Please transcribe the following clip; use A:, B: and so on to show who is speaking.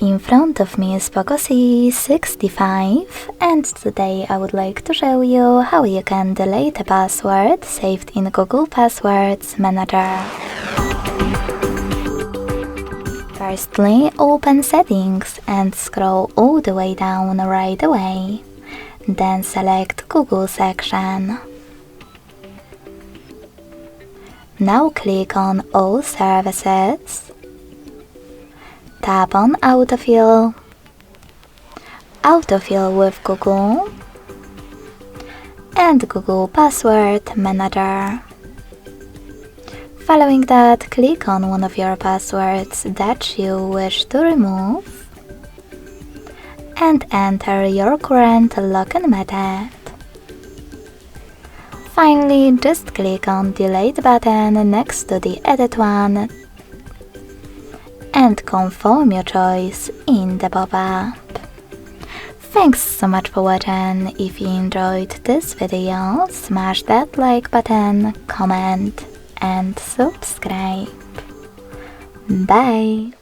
A: In front of me is Poco C65, and today I would like to show you how you can delete a password saved in Google Passwords Manager. Firstly, open Settings and scroll all the way down right away. Then select Google section. Now click on All Services. Tap on Autofill, Autofill with Google, and Google Password Manager. Following that, click on one of your passwords that you wish to remove and enter your current login method. Finally, just click on Delete button next to the Edit one and confirm your choice in the pop-up. Thanks so much for watching. If you enjoyed this video, smash that like button, comment and subscribe. Bye!